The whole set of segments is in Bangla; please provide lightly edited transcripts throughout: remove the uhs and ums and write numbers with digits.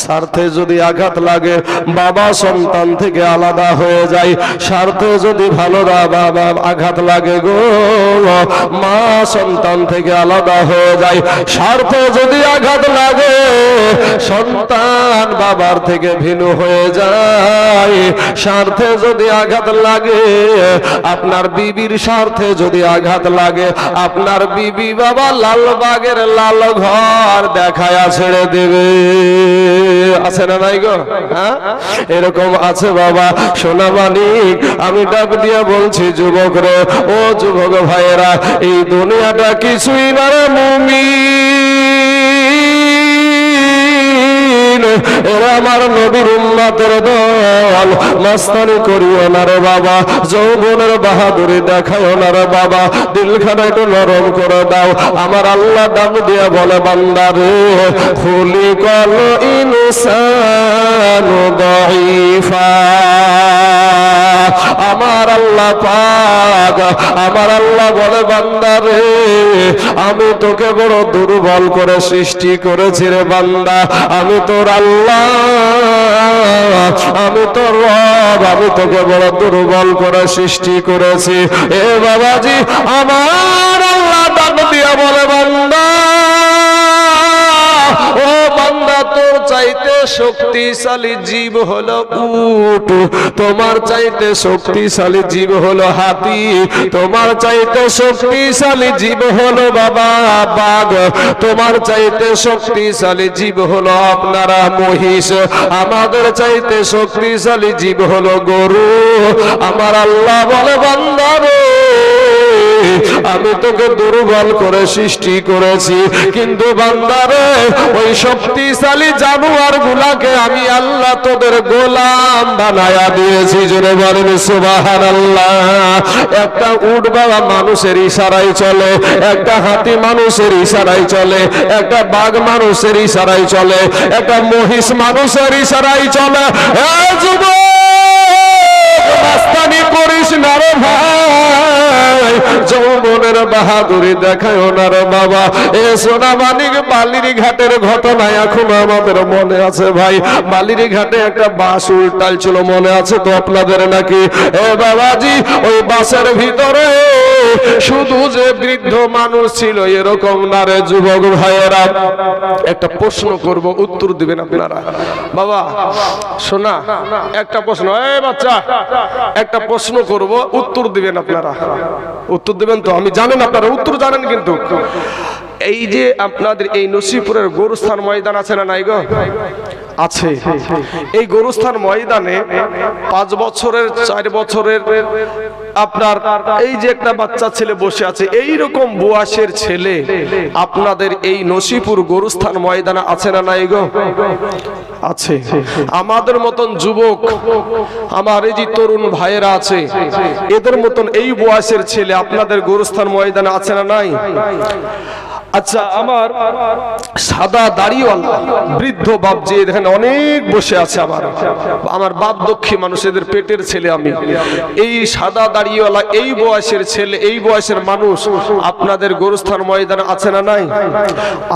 স্বার্থে যদি আঘাত লাগে, বাবা সন্তান থেকে আলাদা হয়ে যায়। স্বার্থে যদি ভালো বাবা আঘাত লাগে গো, মা সন্তান থেকে আলাদা হয়ে যায়। স্বার্থে যদি আঘাত লাগে, সন্তান বাবার থেকে ভিন্ন হয়ে যায়। স্বার্থে যদি আঘাত লাগে, আপনার বিবির স্বার্থে যদি আঘাত লাগে, আপনার বিবি বাবা লালবাগের লাল ঘর দেখায়া ছেড়ে দেবে। আছে না নাই গো? হ্যাঁ, এরকম আছে বাবা। সোনা মানিক, আমি ডাক দিয়া বলছি যুবক রে, ও যুবক ভাইয়েরা, এই দুনিয়াটা কিছুই না রে মুমিন। এরা আমার নবীর উম্মতের দল। মাস্তানি করিও না রে বাবা, যৌবনের বাহাদুরি দেখাও না রে বাবা, দিলখানা একটু নরম করে দাও। আমার আল্লাহ ডাক দিয়া বলে, বান্দা রে, খুলিকাল ইনসানু দাঈফা। আমার আল্লাহ পাক, আমার আল্লাহ বলে, বান্দা রে, আমি তোকে বড় দুর্বল করে সৃষ্টি করেছি রে বান্দা। আমি তোর আল্লাহ, আমি তোর রব, আমি তোকে বড় দুর্বল করে সৃষ্টি করেছি। এ বাবাজি, আমার আল্লাহ ডাক দিয়া বলে, বান্দা, ও বান্দা, তোর চাইতে শক্তিশালী জীব হলো উট, তোমার চাইতে শক্তিশালী জীব হলো হাতি, তোমার চাইতে শক্তিশালী জীব হলো বাবা বাঘ, তোমার চাইতে শক্তিশালী জীব হলো আপনারা মহিষ, আমাদের চাইতে শক্তিশালী জীব হলো গরু। আমার আল্লাহ বলে, বান্দা রে, আমি তোকে দুর্বল করে সৃষ্টি করেছি, কিন্তু বান্দারে, ওই শক্তিশালী জানোয়ার গুলাকে আমি আল্লাহ তোদের গোলাম বানায়া দিয়েছি। জোরে বলেন সুবহানাল্লাহ। একটা উট বাবা মানুষের ইশারায় চলে, একটা হাতি মানুষের ইশারায় চলে, একটা বাঘ মানুষের ইশারায় চলে, একটা মহিষ মানুষের ইশারায় চলে। এ যুবক, মাস্তানি করিস না রে ভাই, যৌবনের বাহাদুরি দেখায় না রে বাবা। এ সোনা মানিক, বালির ঘাটের ঘটনা এখন আমাদের মনে আছে ভাই। বালির ঘাটে একটা বাস উল্টাল ছিল, মনে আছে তো আপনাদের নাকি? এ বাবাজি, ওই বাসের ভিতরে শুধু যে বৃদ্ধ মানুষ ছিল এরকম না রে যুবক ভাইয়েরা। একটা প্রশ্ন করব, উত্তর দিবেন আপনারা। বাবা শোনা, একটা প্রশ্ন, এই বাচ্চা, একটা প্রশ্ন করব, উত্তর দিবেন আপনারা। উত্তর দিবেন তো? আমি জানেন আপনারা উত্তর জানেন, কিন্তু এই যে আপনাদের এই নসিপুরের গরুস্থান ময়দান আছে না নাই গো? আছে। এই গরুস্থান ময়দানে 5 বছরের 4 বছরের আপনার এই যে একটা বাচ্চা ছেলে বসে আছে, এই রকম বয়সের ছেলে আপনাদের এই নসিপুর গরুস্থান ময়দানে আছে না নাই গো? আছে। আমাদের মতন যুবক, আমার এই যে তরুণ ভাইয়েরা আছে, এদের মতন এই বয়সের ছেলে আপনাদের গরুস্থান ময়দানে আছে না নাই? আচ্ছা, আমার সাদা দাড়িওয়ালা বৃদ্ধ বাপ যে এখানে অনেক বসে আছে, আমার বাপ দক্ষী মানুষ, এদের পেটের ছেলে আমি। এই সাদা দাড়িওয়ালা এই বয়সের ছেলে, এই বয়সের মানুষ আপনাদের গরুস্থান ময়দানে আছে না নাই?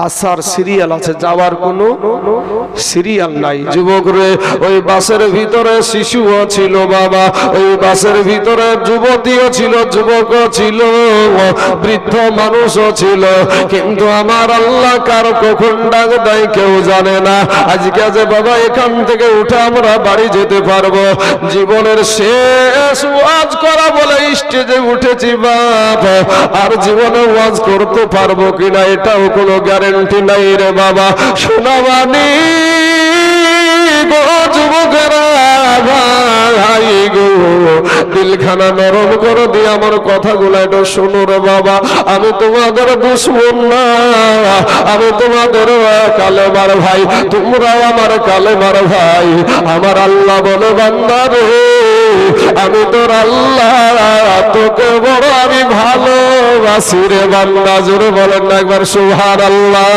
আসার সিরিয়াল আছে, যাওয়ার কোনো সিরিয়াল নাই। যুবক রে, ওই বাসের ভিতরে শিশুও ছিল বাবা, ওই বাসের ভিতরে যুবতীও ছিল, যুবকও ছিল, বৃদ্ধ মানুষও ছিল, কিন্তু আমার আল্লাহ কার কখন ডাক দেয় কেউ জানে না। আজকে যে বাবা এখান থেকে উঠে আমরা বাড়ি যেতে পারবো, জীবনের শেষ ওয়াজ করা বলে স্টেজে উঠেছি বাপ, আর জীবনে ওয়াজ করতে পারবো কিনা এটাও কোনো গ্যারান্টি নাই রে বাবা। শোনাবানি গো যুবকেরা, ভাই গো, দিলখানা নরম করে দিয়ে আমার কথাগুলো একটু শোনো রে বাবা। আমি তোমাদের দুশমন না, আমি তোমাদের কালেমার ভাই, তোমরাও আমার কালেমার ভাই। আমার আল্লাহ বলে, বান্দা রে, আমি তোর আল্লাহ, তোকে বড় আমি ভালোবাসি রে বান্দা। জোরে বলেন না একবার সুবহানাল্লাহ।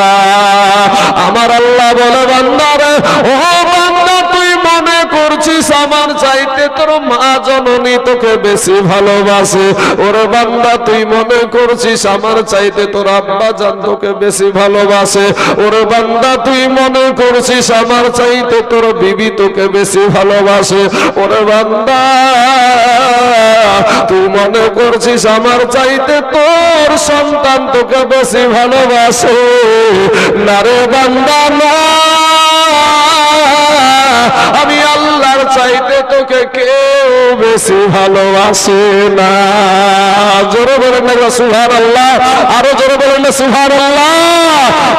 আমার আল্লাহ বলে, বান্দা রে, ও বান্দা, তুই মনে করছিস আমার চাইতে তোর মা জননী তোকে বেশি ভালোবাসে। ওরে বান্দা তুই মনে করছিস আমার চাইতে তোর আব্বা জান তোকে বেশি ভালোবাসে। ওরে বান্দা তুই মনে করছিস আমার চাইতে তোর বিবি তোকে বেশি ভালোবাসে। ওরে বান্দা তুই মনে করছিস আমার চাইতে তোর সন্তান তোকে বেশি ভালোবাসে। না রে বান্দা না, আমি আল্লাহর চাইতে তোকে কেউ বেশি ভালোবাসে না। জোরে বলেন না সুবহানাল্লাহ, আরো জোরে বলেন না সুবহানাল্লাহ।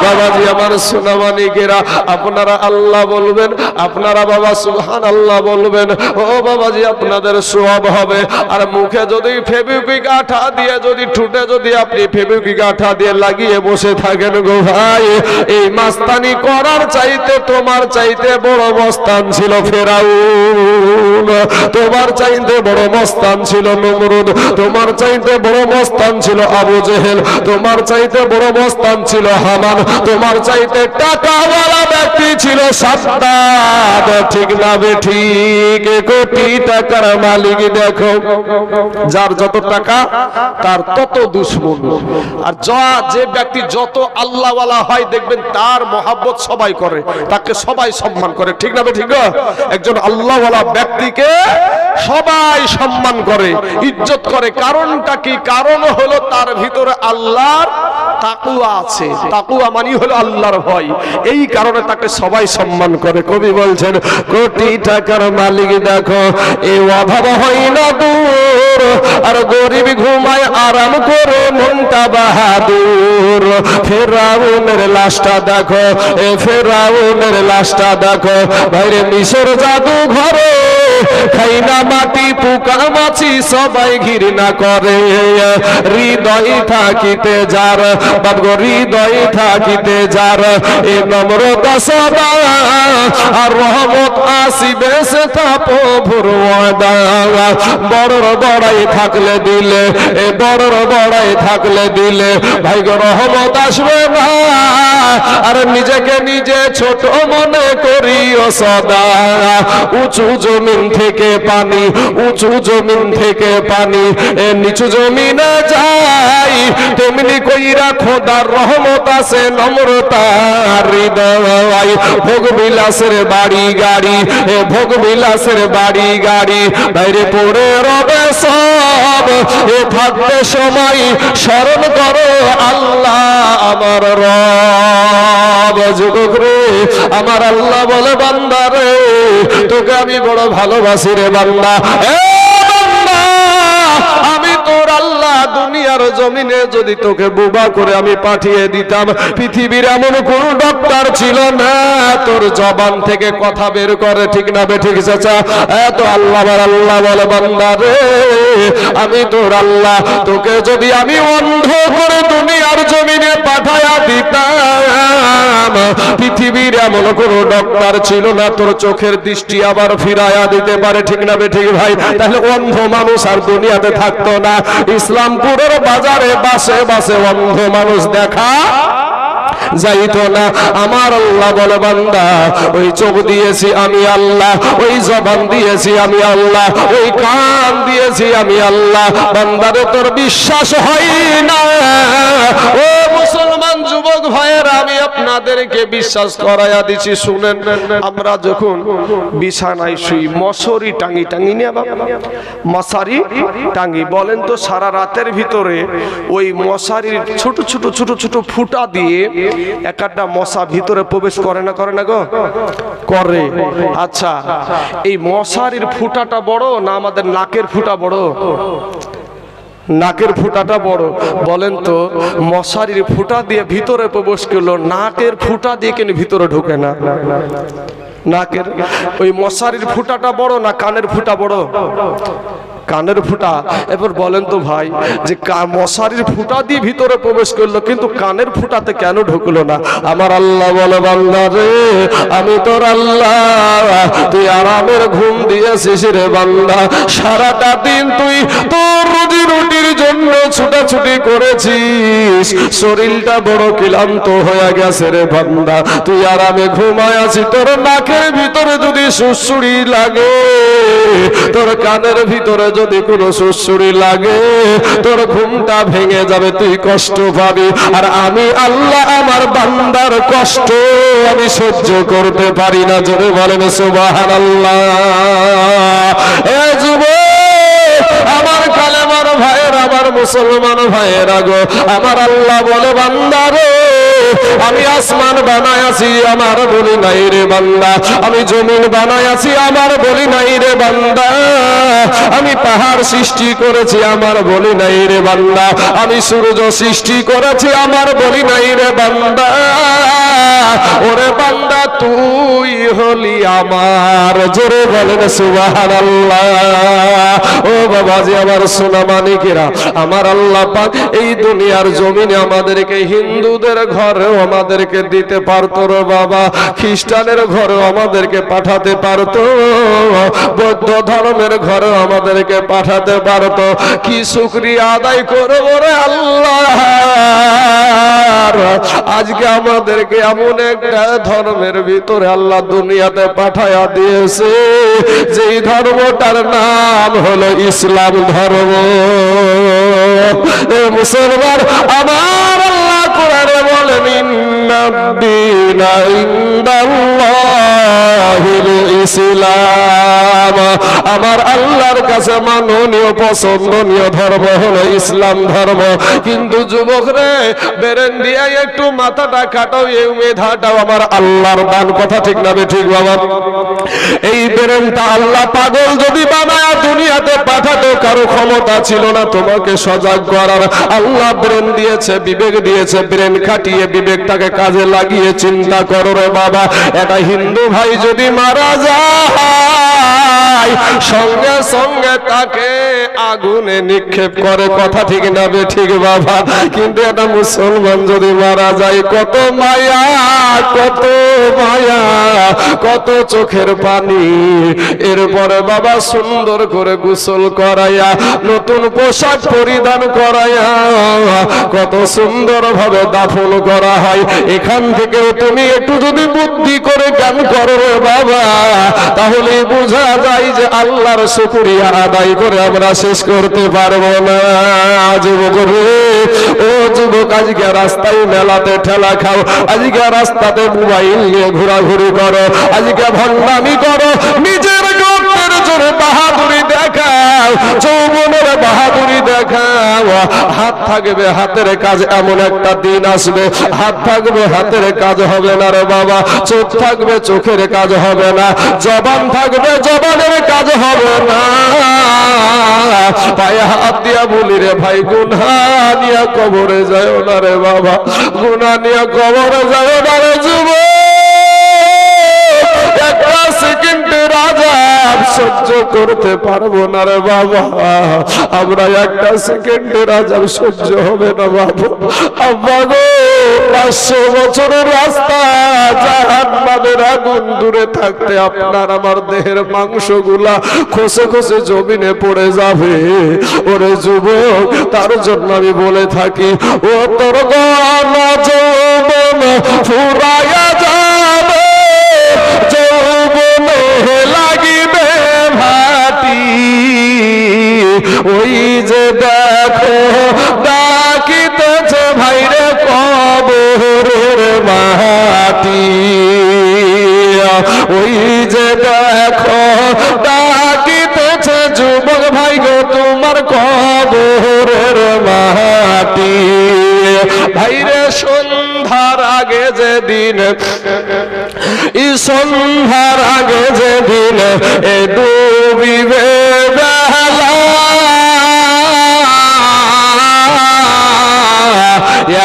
বাবাজি আমার সোনামানিকেরা, আপনারা আল্লাহ বলবেন, আপনারা বাবা সুবহানাল্লাহ বলবেন। ও বাবাজি আপনাদের সওয়াব হবে। আর মুখে যদি ফেবিকুইক আঠা দিয়ে, যদি ঠুটে যদি আপনি ফেবিকুইক আঠা দিয়ে লাগিয়ে বসে থাকেন গো ভাই, এই মাস্তানি করার চাইতে তোমার চাইতে বড় মস্তান ছিল ফেরাউন, তোমার চাইতে বড় মস্তান ছিল নমরুদ, তোমার চাইতে বড় মস্তান ছিল আবু জেহেল, তোমার চাইতে বড় মস্তান ছিল হামান, তোমার চাইতে টাকাওয়ালা ব্যক্তি ছিল সাদ্দাদ। ঠিক না বেঠিক? কোটি টাকার মালিক দেখো, যার যত টাকা তার তত দুশমন। আর যে ব্যক্তি যত আল্লাহওয়ালা হয় দেখবেন তার মহব্বত সবাই করে, তাকে সবাই সম্মান করে। ঠিক না বেঠিক? একজন আল্লাহওয়ালা ব্যক্তিকে সবাই সম্মান করে, ইজ্জত করে। কারণটা কি? কারণ হলো তার ভিতরে আল্লাহর তাকওয়া আছে। তাকওয়া মানে হলো আল্লাহর ভয়। এই কারণে তাকে সবাই সম্মান করে। কবি বলছেন কোটি টাকার মালিক দেখো, এই অভাব হয় না দূর, আর গরিব ঘুমায় আরাম করে মনটা বাহাদুর। ফেরাউনের লাশটা দেখো, এ ফেরাউনের লাশটা দেখো, বাইরে মিশর জাদু ঘরে খাই না মাটি পোকা মাছি সবাই ঘৃণা করে। হৃদয় থাকিতে যার বাবগো, হৃদয় থাকিতে যার এ নম্রতা সদা, আর রহমত আসিবে সে তা প্রভুর ওয়াদা। বড়র বড়াই থাকলে দিলে, এ বড়র বড়াই থাকলে দিলে ভাই গো রহমত আসবে না। আর নিজেকে নিজে ছোট মনে করিও সদা। উঁচু জমিন থেকে পানি, উঁচু জমিন থেকে পানি এ নিচু জমিনে যাই, তেমনি কইরা খোদার রহমত আছে নম্রতার হৃদয়। ভোগ বিলাসের বাড়ি গাড়ি, এ ভোগ বিলাসের বাড়ি গাড়ি বাইরে পড়ে রবে সব, এ থাকবে সময় স্মরণ করো আল্লাহ আমার রব। যুবক রে আমার আল্লাহ বলে বান্দা রে তোকে আমি বড় ভালোবাসি রে বান্দা। আমি তোর আল্লাহ দুনিয়ার জমিনে যদি তোকে বুবা করে আমি পাঠিয়ে দিতাম, পৃথিবীর এমন কোন ডক্টর ছিল না তোর জবান থেকে কথা বের করে। ঠিক না বেঠিক চাচা? এত আল্লাহ বলে বান্দা রে আমি তোর আল্লাহ, তোকে যদি আমি অন্ধ করে দুনিয়ার জমিনে পাঠায়া দিতাম, পৃথিবীর এমন কোন ডক্টর ছিল না তোর চোখের দৃষ্টি আবার ফিরায়া দিতে পারে। ঠিক না বেঠিক ভাই? তাহলে অন্ধ মানুষ আর দুনিয়াতে থাকতো না। ইসলামপুরের বাজারে বাসে বাসে অন্ধ মানুষ দেখা যাইতো না। আমার আল্লাহ বলে বান্দা ওই চোখ দিয়েছি আমি আল্লাহ, ওই জবান দিয়েছি আমি আল্লাহ, ওই কান দিয়েছি আমি আল্লাহ। বান্দারে তোর বিশ্বাস হয় না? ও মুসলমান যুবক ভাইয়েরা, আমি আপনাদেরকে বিশ্বাস করাইয়া দিচ্ছি শুনেন। আমরা যখন বিছানায় শুই মশারি টাঙি, টাঙি নিয়ে মশারি টাঙি, বলেন তো সারা রাতের ভিতরে ওই মশারির ছোট ছোট ছোট ছোট ফুটা দিয়ে একটা মশা ভিতরে প্রবেশ করে না? করে না গো? করে। আচ্ছা এই মশারির ফুটাটা বড় না আমাদের নাকের ফুটা বড়? নাকের ফুটাটা বড়। বলেন তো মশারির ফুটা দিয়ে ভিতরে প্রবেশ করলো, নাকের ফুটা দিয়ে কেন ভিতরে ঢোকে না? নাকের ওই মশারির ফুটাটা বড় না কানের ফুটা বড়? কানের ফুটা। এবার বলেন তো ভাই যে মশারির ফুটা দিয়ে ভিতরে প্রবেশ করলো কিন্তু কানের ফুটাতে কেন ঢুকলো না? আমার আল্লাহ বলে বান্দা রে আমি তোর আল্লাহ, তুই আরামের ঘুম দিয়েছিস রে বান্দা, সারাটা দিন তুই তোর রুজি রুটির জন্য জন্য ছুটাছুটি করেছিস, শরীরটা বড় ক্লান্ত হয়ে গেছে রে বান্দা, তুই আরামে ঘুমায় আছিস, তোর নাকের ভিতরে যদি সুড়সুড়ি লাগে, তোর কানের ভিতরে যদি কোনো সুড়সুড়ি লাগে, তোর ঘুমটা ভেঙে যাবে, তুই কষ্ট পাবি। আর আমি আল্লাহ আমার বান্দার কষ্ট আমি সহ্য করতে পারি না। জোরে বলেন সুবহানাল্লাহ। এ যুবক, আমার কালেমার ভাইয়ের, আমার মুসলমান ভাইয়েরা গো, আমার আল্লাহ বলে বান্দারে, আমি আসমান বানায় আছি, আমার বলি নাই রে বান্দা, আমি জমিন বানায় আছি, আমার বলি নাই রে বান্দা, আমি পাহাড় সৃষ্টি করেছি, আমার বলি নাই রে বান্দা, আমি সূর্য সৃষ্টি করেছি, আমার বলি নাই রে বান্দা। ওরে বান্দা তুই হলি আমার। জোরে বলেন সুবহানাল্লাহ। ও বাবাজি আমার সোনা মানিকেরা, আমার আল্লাহ পাক এই দুনিয়ার জমিনে আমাদেরকে হিন্দুদের ঘরেও আমাদেরকে দিতে পারতো রে বাবা, খ্রিস্টানের ঘরেও আমাদেরকে পাঠাতে পারতো, বৌদ্ধ ধর্মের ঘরেও আমাদেরকে পাঠাতে পারতো। কি শুকরিয়া আদায় করবো রে আল্লাহ, আজকে আমাদেরকে এমন একটা ধর্মের ভিতরে আল্লাহ দুনিয়াতে পাঠায়া দিয়েছে, যেই ধর্মটার নাম হলো ইসলাম ধর্ম। মুসলমান, আমার আল্লাহ কোরআনে বলেন, ইন্নাদ-দীনা ইনদাল্লাহিল ইসলাম, আমার আল্লাহর কাছে মাননীয় পছন্দনীয় ধর্ম হলো ইসলাম ধর্ম। কিন্তু যুবক রে, বেরেন দিয়া একটু মাথাটা কাটাও, এই মেধাটাও আমার আল্লাহর দান। কথা ঠিক না ঠিক বাবা? এই বেরেনটা আল্লাহ পাগল যদি বানায় দুনিয়াতে পাঠাতো, কারো ক্ষমতা ছিল না তোমাকে সজাগ করার। আল্লাহ ব্রেন দিয়েছে, বিবেক দিয়েছে, ব্রেন খাটিয়ে বিবেকটাকে কাজে লাগিয়ে চিন্তা করো রে বাবা। একটা হিন্দু ভাই যদি মারা যায়, সঙ্গে সঙ্গে তাকে আগুনে নিক্ষেপ করে। কথা ঠিক না ঠিক বাবা? কিন্তু একটা মুসলমান যদি মারা যায়, কত মায়া, কত মায়া, কত চোখের পানি। এরপরে বাবা সুন্দর করে গোসল করাইয়া, নতুন পোশাক পরিধান করাইয়া, কত সুন্দর ভাবে দাফন করা হয়। এখান থেকে তুমি একটু যদি বুদ্ধি করে জ্ঞান করো রে বাবা, তাহলে বোঝা যায় যে আল্লাহর শুকরিয়া আদায় করে আমরা শেষ করতে পারবো না। যুবক রে, ও যুবক, আজকে রাস্তায় মেলাতে ঠেলা খাও, আজকে রাস্তাতে মোবাইল নিয়ে ঘোরাঘুরি করো, আজকে ভণ্ডামি করো, নিজের গর্তের জোরে বাহাদুরি দেখাও, যৌবনের বাহাদুরি দেখাও। হাত থাকবে, হাতের কাজ, এমন একটা দিন আসবে হাত থাকবে, হাতের কাজ হবে না রে বাবা, চোখ থাকবে, চোখের কাজ হবে না, জবান থাকবে, জবানের কাজ হবে না। পায়ে হাত দিয়া বলি রে ভাই, গুনাহ নিয়ে কবরে যায় না রে বাবা, গুনাহ নিয়ে কবরে যায় না রে যুবক। একটা সেকেন্ডের আযাব সহ্য করতে পারবো না রে বাবা, আমরা একটা সেকেন্ডের আযাব সহ্য হবে না বাবা। আব্বা গো, 500 বছরের রাস্তা, জাহান্নামের আগুন দূরে থাকতে আপনার আমার দেহের মাংসগুলা খসে খসে জমিনে পড়ে যাবে। ওরে যুবক, তার জন্য আমি বলে থাকি, ও তোর গলা যৌবন ফুরাইয়া যাবে, যৌবন লাগিবে ভাটি, ওই যে দেখো ডাকিতেছে ভাইরে কবরের মাটি, ওই যে দেখো ডাকিতেছে যুবক ভাই গো তোমার কবরের মাটি। ভাইরে সন্ধ্যার আগে যেদিন, সন্ধ্যার আগে যেদিন এ ডুবিবে বেলা,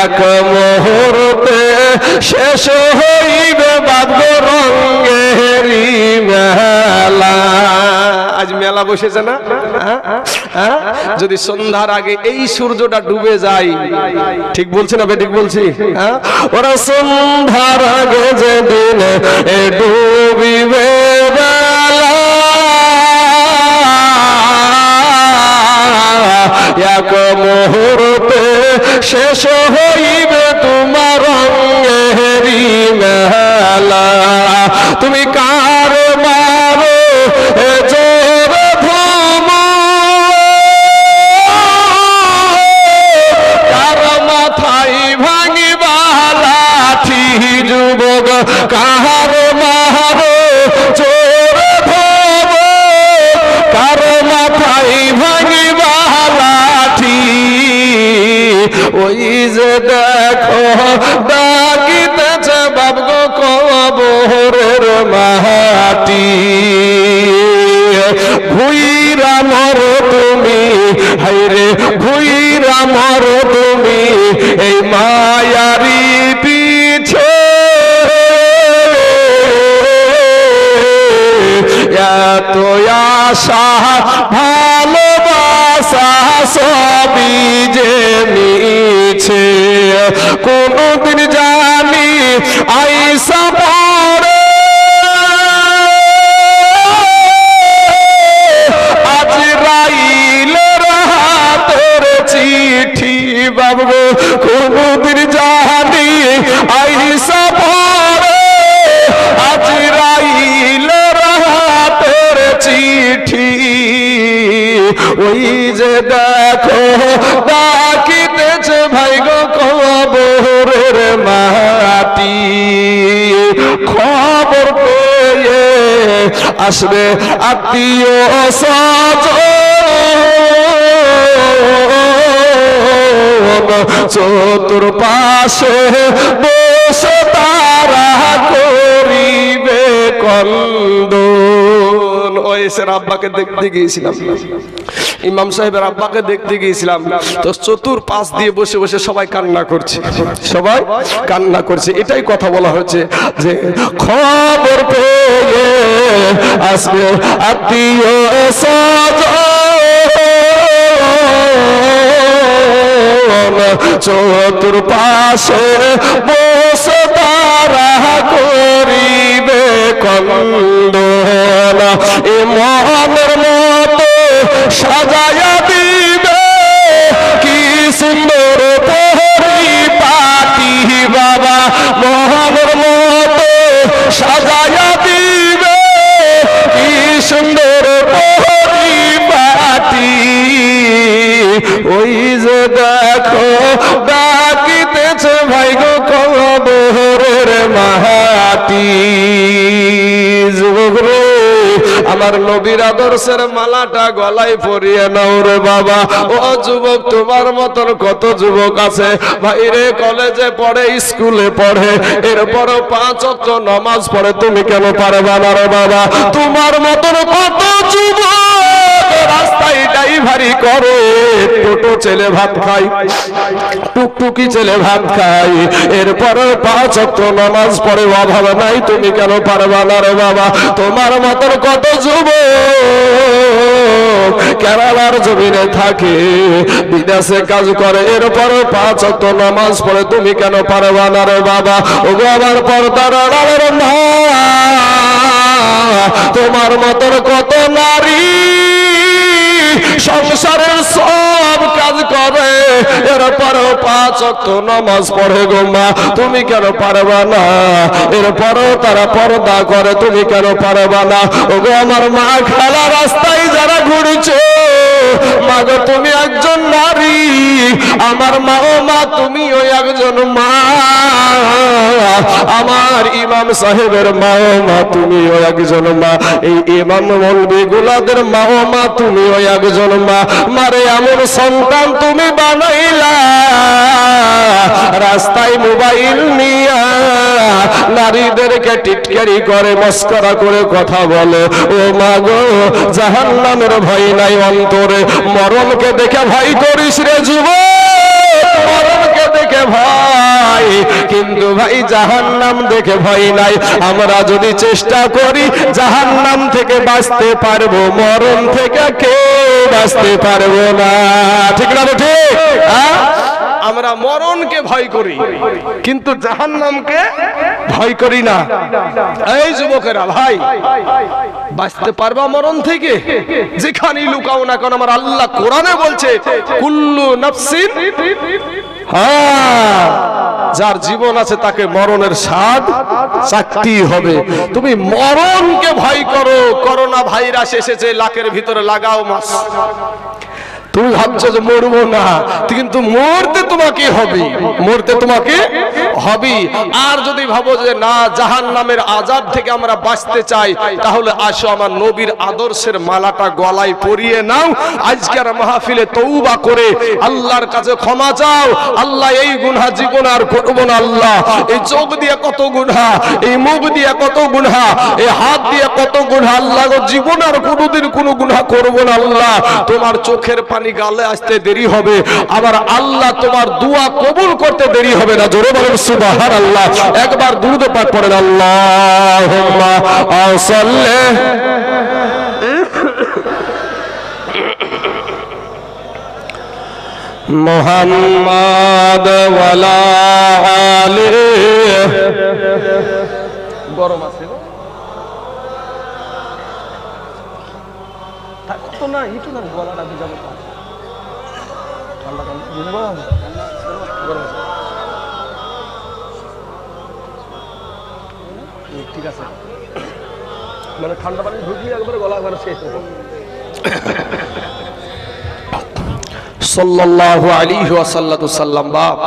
এক মুহূর্তে শেষ হইবে বাঁধব রঙেরি মেলা। আজ মেলা বসেছে না? যদি সন্ধ্যার আগে এই সূর্যটা ডুবে যায়, ঠিক বলছি না ঠিক বলছি? ওরা সন্ধ্যার আগে যেদিন ডুবিবে বেলা, এক মুহূর্তে মারো জোর ধুম, কার মাথায় ভাঙিবা লাঠি যুবক, কাহার মারো জোর ধুম, কার মাথায় ভাঙিবা লাঠি। ওই যে দেখো ডাকিতেছে বাপ গো কবরের মাটি, ভুইরা মরো তুমি, হাইরে ভুইরা মরো তুমি এই মায়ারি পিছে, এত আশা ভালোবাসা সবই যে মিছে, কোনদিন জানি আইসা পড়ে আজরাইলের হাতের চিঠি বাবু, কোনদিন জানি আইসা পড়ে আজরাইলের হাতের চিঠি। ওই যে দেখো ডাকিতেছে ভাই গো কবরের মাটি, খবর পেয়ে আসবে আত্মীয় স্বজন, চতুর্পাশে বসে তারা করিবে কন্দন। ওয়েসের আব্বাকে দেখতে গিয়েছিলাম, ইমাম সাহেবের আব্বাকে দেখতে গিয়েছিলাম, তো চতুর্পাশ দিয়ে বসে বসে সবাই কান্না করছে, সবাই কান্না করছে। এটাই কথা বলা হচ্ছে যে খবর পেয়ে আসবে আত্মীয় স্বজন, চতুর্পাশে বসে তারা করিবে কন্দন, এ মনের মতো সাজায়া দিবে কি সুন্দর পরিপাটি বাবা, মনের মতো সাজায়া দিবে কি সুন্দর পরিপাটি। ওই যে দেখো ডাকিতেছে ভাই গো কবরের মাটি, যুবক রে আমার নবীর আদর্শের মালাটা গলায় পরিয়ে নাও রে বাবা। ও যুবক, তোমার মতন কত যুবক আছে ভাই রে, কলেজে পড়ে, স্কুলে পড়ে, এরপরও 5 ওয়াক্ত নামাজ পড়ে, তুমি কেন পারবা না রে বাবা? তোমার মতন কত যুবক রাস্তায় ড্রাইভারি করে, টোটো ছেলে ভাত খাই, টুকটুকি ছেলে ভাত খাই, এরপরও 5 ওয়াক্ত নামাজ পড়ে, অভাব নাই, তুমি কেন পারবা না রে বাবা? তোমার মতন কত যুবক কেরালার জমিনে থাকে, বিদেশে কাজ করে, এরপরও 5 ওয়াক্ত নামাজ পড়ে, তুমি কেন পারবা না রে বাবা? ওগো আমার পর্দার আড়ালের মা, তোমার মতন কত নারী সংসারের সব কাজ করে, এরপরও 5 ওয়াক্ত নামাজ পড়ে গো মা, তুমি কেন পারবা না? এরপরও তারা পর্দা করে, তুমি কেন পারবা না? ওগো আমার মা, খেলা রাস্তায় যারা ঘুরছে, মা গো তুমি একজন নারী, আমার মা, ও মা তুমিও একজন মা, আমার ইমাম সাহেবের মা, ও মা তুমিও একজন মা, এই ইমাম মৌলবি গুলাদের মা, ও মা তুমিও একজন মা। মারে এমন সন্তান তুমি বানাইলা, রাস্তায় মোবাইল নিয়া নারীদেরকে টিটকারি করে, মস্করা করে কথা বলে। ও মা গো, জাহান্নামের ভয় নাই অন্তরে, মরণকে দেখে ভয় করিস রে যুবক, মরণকে দেখে ভয়, কিন্তু ভাই জাহান্নাম দেখে ভয় নাই। আমরা যদি চেষ্টা করি জাহান্নাম থেকে বাঁচতে পারবো, মরণ থেকে কে বাঁচতে পারবো না, ঠিক না? ঠিক, আমরা মরণকে ভয় করি কিন্তু জাহান্নামকে ভয় করি না। এই যুবকেরা ভাই, বাঁচতে পারবা মরণ থেকে? যেখানেই লুকাও না কেন আমার আল্লাহ কোরআনে বলছে কুল্লু নাফসিন, যার জীবন আছে তাকে মরণের স্বাদ চাকতেই হবে। তুমি মরণকে ভয় করো, করোনা ভাইরাস এসেছে লাকের ভিতরে লাগাও মাস্ক। তুমি ভাবছো যে মরবো না, কিন্তু মরতে তোমাকে হবে, মরতে তোমাকে হবে। আর যদি ভাবো যে না জাহান্নামের আযাব থেকে আমরা বাঁচতে চাই, তাহলে আসো আমার নবীর আদর্শের মালাটা গলায় পরিয়ে নাও। আজকের মাহফিলে তওবা করে আল্লাহর কাছে ক্ষমা চাও। আল্লাহ এই গুনাহ জীবন আর করব না। আল্লাহ এই চোখ দিয়ে কত গুনাহ, এই মুখ দিয়ে কত গুনাহ, এই হাত দিয়ে কত গুনাহ, আল্লাহ গো জীবন আর কোনোদিন কোনো গুনাহ করব না। আল্লাহ তোমার চোখের গালে আসতে দেরি হবে, আবার আল্লাহ তোমার দোয়া কবুল করতে দেরি হবে না। জোরে বলেন সুবহানাল্লাহ। একবার দুরূদ পাঠ পড়েন, আল্লাহুম্মা সাল্লি মুহাম্মাদ ওয়ালা আলিহি। গরম আছে কত না, একটু না গলাটা ভিজাবো, ঠান্ডা ঠান্ডা বুঝবো ঠিক আছে, মানে ঠান্ডা পানি ঢুকলে একবারে গলা একবারে শেষ হবে। সাল্লাল্লাহু আলাইহি ওয়াসাল্লাম। বাপ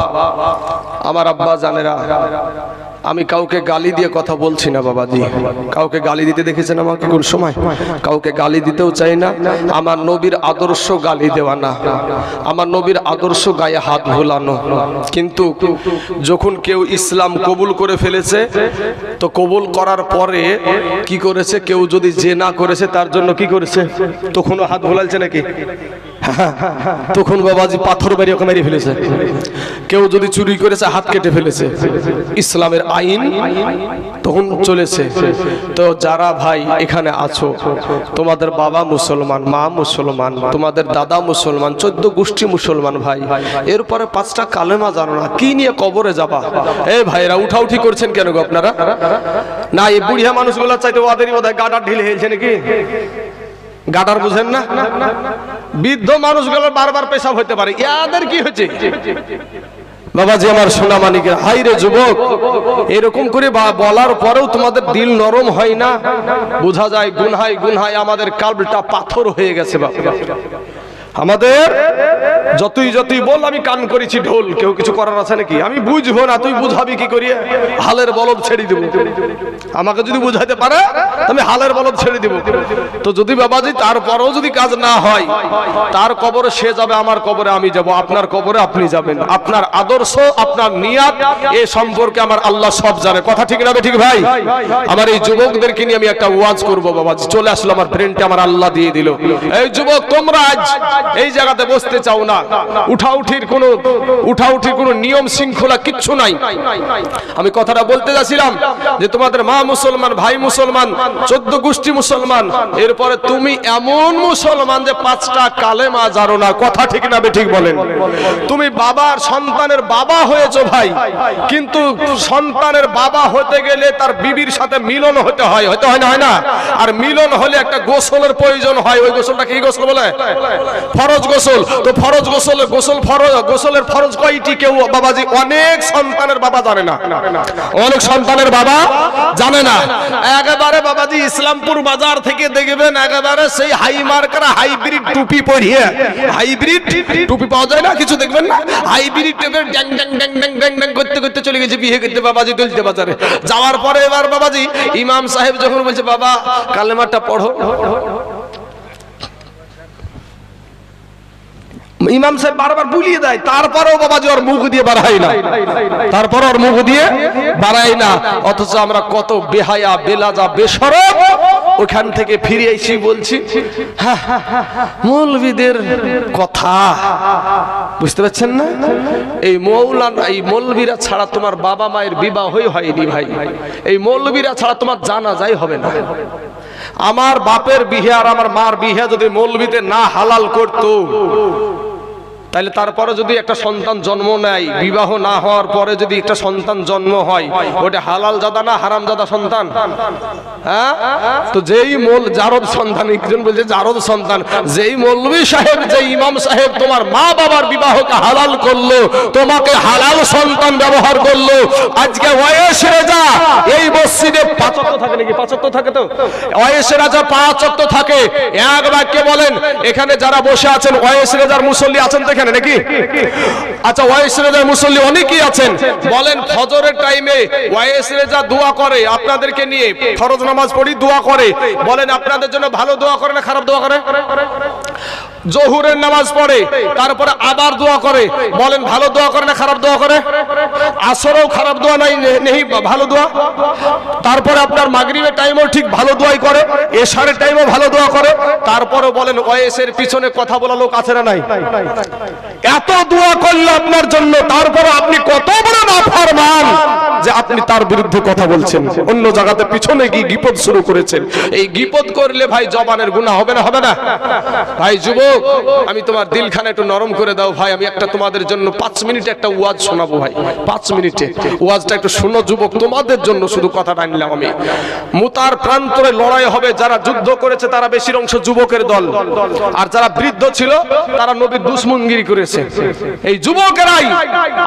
আমার আব্বা জানেরা, আমি কাউকে গালি দিয়ে কথা বলছি না বাবাজি। কাউকে গালি দিতে দেখেছেন আমাকে কোন সময়? কাউকে গালি দিতেও চাই না। আমার নবীর আদর্শ গালি দেওয়া না, আমার নবীর আদর্শ গায়ে হাত ভোলানো। কিন্তু যখন কেউ ইসলাম কবুল করে ফেলেছে, তো কবুল করার পরে কি করেছে? কেউ যদি জিনা করেছে তার জন্য কি করেছে? তখনও হাত ভোলালছে নাকি? তখন বাবাজি পাথর বেরিয়ে মেরে ফেলেছে। কেউ যদি চুরি করেছে হাত কেটে ফেলেছে। ইসলামের আইন তখন চলেছে। তো যারা ভাই এখানে আছো, তোমাদের বাবা মুসলমান, মা মুসলমান, তোমাদের দাদা মুসলমান, 14 গোষ্ঠী মুসলমান ভাই, এরপরে 5টা কালেমা জানো না, কি নিয়ে কবরে যাবা? এই ভাইরা উঠাউঠি করছেন কেন গো আপনারা? না এই বুড়িয়া মানুষগুলো চাইতে ওদেরই বোধহয় গাডার ঢিলে হেলছে নাকি? গাডার বুঝেন না? বৃদ্ধ মানুষগুলো বারবার পেশাব হতে পারে, ইয়াদের কি হয়েছে? বাবাজি আমার সোনা মানিকের, হাই রে যুবক, এরকম করে বলার পরেও তোমাদের দিল নরম হয় না? বোঝা যায় গুনহায় গুনহায় আমাদের কালবটা পাথর হয়ে গেছে। বাবা আমাদের যতই যতই বল আমি কান করেছি ঢোল, কেউ কিছু করার আছে নাকি? আমি বুঝবো না, তুই বুঝাবি কি করিয়া? হালের বলদ ছেড়ে দিব। আমাকে যদি বুঝাইতে পারে আমি হালের বলদ ছেড়ে দিব। তো যদি বাবাজি তারপরেও যদি কাজ না হয়, তার কবরে সে যাবে, আমার কবরে আমি যাব, আপনার কবরে আপনি যাবেন। আপনার আদর্শ, আপনার নিয়াত এ সম্পর্কে আমার আল্লাহ সব জানে। কথা ঠিক না ঠিক ভাই? আমার এই যুবকদেরকে নিয়ে আমি একটা ওয়াজ করবো বাবাজি। চলে আসলো আমার ব্রেনটা আমার আল্লাহ দিয়ে দিল। এই যুবক, তোমরা আজ এই জায়গাতে বসতে চাও না, উঠাউঠির কোনো নিয়ম শৃঙ্খলা কিচ্ছু নাই। আমি কথাটা বলতে যাচ্ছিলাম যে তোমাদের মা মুসলমান, ভাই মুসলমান, 14 গোষ্ঠী মুসলমান, এরপরে তুমি এমন মুসলমান যে 5টা কালেমা জানো না। কথা ঠিক না ঠিক বলেন? তুমি বাবার সন্তানের বাবা হয়েছো ভাই, কিন্তু সন্তানের বাবা হতে গেলে তার বিবির সাথে মিলন হতে হয়, হতে হয় না? হয় না? আর মিলন হলে একটা গোসলের প্রয়োজন হয়। ওই গোসলটা কি গোসল বলে? ফরজ গোসল। তো ফরজ গোসলের ফরজ কয়টি? কেউ বাবাজি অনেক সন্তানের বাবা জানে না, অনেক সন্তানের বাবা জানে না। একেবারে বাবাজি ইসলামপুর বাজার থেকে দেখবেন একেবারে সেই হাই মার্কারা হাইব্রিড টুপি পরিয়ে, হাইব্রিড টুপি পাওয়া যায় না কিছু, দেখবেন না? হাইব্রিড টুপির ড্যাং ড্যাং ড্যাং ড্যাং ড্যাং ড্যাং করতে করতে চলে গেছে বিয়ে করতে বাবাজি দলতে বাজারে। যাওয়ার পরে এবার বাবাজি ইমাম সাহেব যখন বলছে বাবা কালেমাটা পড়ো, ইমাম সাহেব বারবার বুলিয়ে দেয়, তারপরেও বাবাজি ওর মুখ দিয়ে বাড়ায় না, তারপর ওর মুখ দিয়ে বাড়ায় না। অথচ আমরা কত বেহায়া, বেলাজা, বেশরম ওখান থেকে ফিরে এসে বলছি মৌলবীদের কথা। বুঝতে পারছেন না? এই মৌলানা, এই মৌলবীরা ছাড়া তোমার বাবা মায়ের বিবাহ হয়নি ভাই। এই মৌলবীরা ছাড়া তোমার জানাজাই হবে না। আমার বাপের বিহে আর আমার মার বিহে যদি মৌলবীতে না হালাল করতো, তাহলে তারপরে যদি একটা সন্তান জন্ম নেয়, বিবাহ না হওয়ার পরে যদি একটা সন্তান জন্ম হয়, ওটা হালাল জাদা না হারাম জাদা সন্তান? হ্যাঁ, তো যেই জারদ সন্তান, একজন বলছে জারদ সন্তান, যেই মৌলভী সাহেব, যেই ইমাম সাহেব তোমার মা বাবার বিবাহকে হালাল করলো, তোমাকে হালাল সন্তান ব্যবহার করলো, আজকে ওয়াইস রেজা এই মসজিদে 5 ওয়াক্ত থাকে নাকি? 5 ওয়াক্ত থাকে তো? ওয়াইস রেজা 5 ওয়াক্ত থাকে। এক বাক্যে বলেন, এখানে যারা বসে আছেন ওয়াইস রেজার মুসল্লি আছেন তো এখানে নাকি? আচ্ছা, ওয়াইস রেজার মুসল্লি অনেকেই আছেন। বলেন ফজরের টাইমে ওয়াইস রেজা দোয়া করে আপনাদেরকে নিয়ে, ফরজ নামাজ পড়ি দোয়া করে, বলেন আপনাদের জন্য ভালো দোয়া করে না খারাপ দোয়া করে? জোহরের নামাজ পড়ে তারপরে আবার দোয়া করে, বলেন ভালো দোয়া করে না খারাপ দোয়া করে? আসরেও খারাপ দোয়া নাই, নেই ভালো দোয়া। তারপরে আপনার মাগরিবের টাইমও ঠিক ভালো দোয়াই করে, এশারের টাইমও ভালো দোয়া করে। তারপরে বলেন ওয়াইসের পিছনে কথা বলা লোক আছে না নাই? এত দোয়া করলো আপনার জন্য, তারপরে আপনি কত বড় নাফরমান যে আপনি তার বিরুদ্ধে কথা বলছেন, অন্য জায়গাতে পিছনে গিয়ে গীপত শুরু করেছেন। এই গীপত করলে ভাই জবানের গুনাহ হবে না? হবে না ভাই? যুবক, আমি তোমার দিলখানা একটু নরম করে দাও ভাই, আমি একটা তোমাদের জন্য 5 মিনিটে একটা ওয়াজ শোনাবো ভাই। 5 মিনিটে ওয়াজটা একটু শোনো যুবক, তোমাদের জন্য শুধু কথাটা আনলাম আমি। মুতার প্রান্তরে লড়াই হবে, যারা যুদ্ধ করেছে তারা বেশির অংশ যুবকের দল, আর যারা বৃদ্ধ ছিল তারা নবীর দুশমনগিরি করেছে। এই যুবকেরাই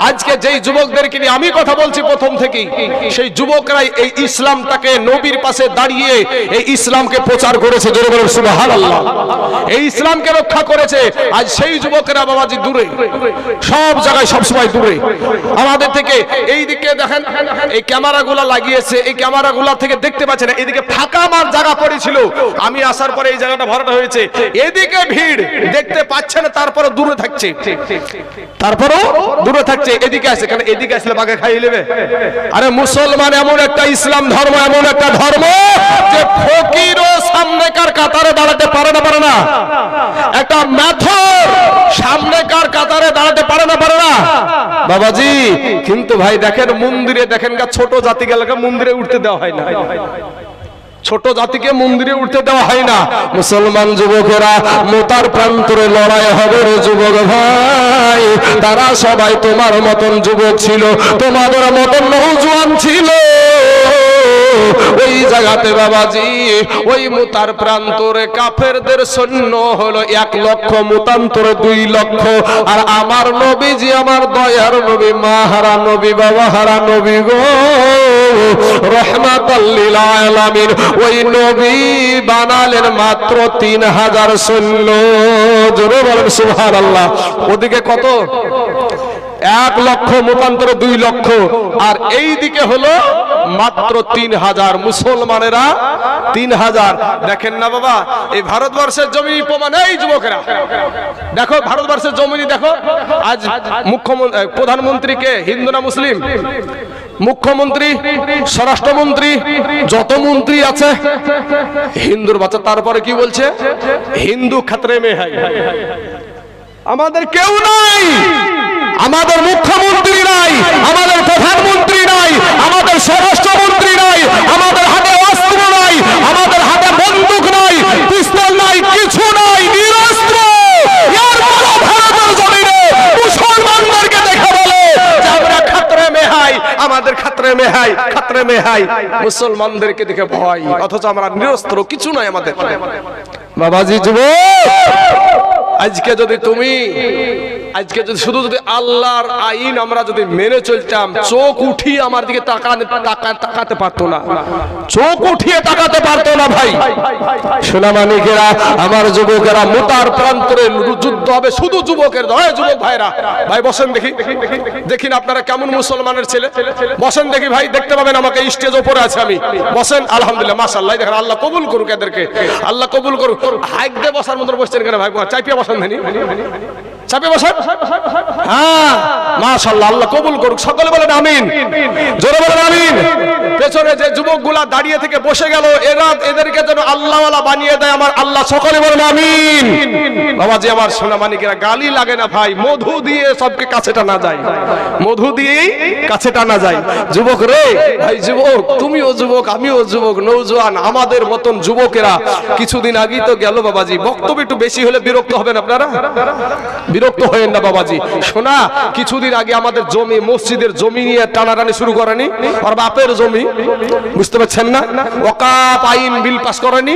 আজকে, যেই যুবকদেরকে নিয়ে আমি কথা বলছি প্রথম থেকেই, সেই যুবকরাই এই ইসলামটাকে নবীর পাশে দাঁড়িয়ে এই ইসলামকে প্রচার করেছে। জোরে বলুন সুবহানাল্লাহ। এই ইসলামকে রক্ষা করেছে। আজ সেই যুবকেরা বাবাজি দূরে, সব জায়গায় সবসময় দূরে আমাদের থেকে। এই দিকে দেখেন, এই ক্যামেরাগুলো লাগিয়েছে, এই ক্যামেরাগুলো থেকে দেখতে পাচ্ছেন এদিকে ফাঁকা আমার জায়গা পড়েছিল, আমি আসার পরে এই জায়গাটা ভরাট হয়েছে। এদিকে ভিড় দেখতে পাচ্ছেন, তারপরে দূরে থাকছে, তারপরেও দূরে থাকছে। এদিকে আসে কেন? এদিকে আসলে বাগে খাইয়ে নেবে। আরে মুসলমান এমন একটা ইসলাম ধর্ম, এমন একটা ধর্ম যে ফকিরও সামনেকার কাতারে দাঁড়াতে পারে না, পারে না? একটা মেথর সামনেকার কাতারে দাঁড়াতে পারে না, পারে না বাবাজি? কিন্তু ভাই দেখেন মন্দিরে, দেখেন ছোট জাতি গেলে মন্দিরে উঠতে দেওয়া হয় না, ছোট জাতিকে মন্দিরে উঠতে দেওয়া হয় না। মুসলমান যুবকেরা মুতার প্রান্তরে লড়াই হবে রে যুবক ভাই, তারা সবাই তোমার মতন যুবক ছিল, তোমাদের মতন নওজোয়ান ছিল। ওই জায়গাতে বাবাজি, ওই মুতার প্রান্তরে কাফেরদের সৈন্য হলো 1 লক্ষ, মুতান্তরে 2 লক্ষ। আর আমার নবীজি, আমার দয়ার নবী, মাহারা নবী, বাবা হারা নবী গো, রহমাতাল লিল আলামিন, ওই নবী বানালেন মাত্র 3000 সৈন্য। জোরে বলেন সুবহানাল্লাহ। ওদিকে কত? 1 লক্ষ, মুতান্তরে 2 লক্ষ, আর এই দিকে হলো মাত্র 3000। মুসলমানেরা 3000। দেখেন না বাবা, এই ভারতবর্ষের জমির প্রমাণ। এই যুবকেরা দেখো, ভারতবর্ষের জমিনি দেখো। আজ মুখ্যমন্ত্রী, প্রধানমন্ত্রীকে হিন্দু না মুসলিম? মুখ্যমন্ত্রী, স্বরাষ্ট্রমন্ত্রী, যত মন্ত্রী আছে হিন্দুর বাচ্চা। তারপরে কি বলছে? হিন্দু খাতরে মে হ্যায়। আমাদের কেউ নাই, আমাদের মুখ্যমন্ত্রী নাই, আমাদের প্রধানমন্ত্রী নাই, আমাদের স্বরাষ্ট্রমন্ত্রী নাই, আমাদের হাতে অস্ত্র নাই, আমাদের হাতে বন্দুক নাই, পিস্তল নাই, কিছু নাই, নিরস্ত্র। ভারতের জমিনে মুসলমানদেরকে দেখে বলে যে আমরা খাতরে মে হাই, আমাদের খাতরে মে হাই, খাতরে মে হাই। মুসলমানদেরকে দেখে ভয়, অথচ আমরা নিরস্ত্র, কিছু নাই আমাদের। বাবাজি যুবক, আজকে যদি তুমি, আজকে যদি শুধু যদি আল্লাহর আইন আমরা যদি মেনে চলতাম, চোখ উঠিয়ে আমার দিকে তাকাতে পারতো না, চোখ উঠিয়ে তাকাতে পারতো না ভাই। সোনামানিকেরা, আমার যুবকেরা, মুতার প্রান্তরে যুদ্ধ হবে, শুধু যুবকের নয়। যুবক ভাইরা, ভাই বসেন দেখি, দেখেন আপনারা কেমন মুসলমানের ছেলে, বসেন দেখি ভাই, দেখতে পাবেন আমাকে স্টেজ উপরে আছে আমি। বসেন, আলহামদুলিল্লাহ, মাশাআল্লাহ। দেখেন আল্লাহ কবুল করুক এদেরকে, আল্লাহ কবুল করুক। হাইক দিয়ে বসার মতো বসছেন কেন ভাই? চাপিয়ে বসেন, চাপে বসেন। হ্যাঁ, মাশাআল্লাহ, আল্লাহ কবুল করুক। সকলে বলেন আমিন, জোরে বলেন আমিন। পেছনে যে যুবকগুলা দাঁড়িয়ে থেকে বসে গেল, এদেরকে যেন আল্লাহওয়ালা বানিয়ে দেয় আমার আল্লাহ। সকলে বলেন আমিন। বাবাজি আমার সোনামানিকেরা, গালি লাগে না ভাই, মধু দিয়ে সবকে কাছে টানা যায়, মধু দিয়েই কাছে টানা যায়। যুবক রে ভাই, যুবক, তুমিও যুবক, আমিও যুবক, নওজোয়ান, আমাদের মতন যুবকেরা কিছুদিন আগেই তো গেল বাবাজি। বক্তব্য একটু বেশি হলে বিরক্ত হবেন আপনারা? বিরক্ত হয়েন না বাবাজি। শোনা, কিছুদিন আগে আমাদের জমি, মসজিদের জমি নিয়ে টানাটানি শুরু করেনি, আর বাপের জমি, বুঝতে পারছেন না? ওয়াকাফ আইন বিল পাস করেনি।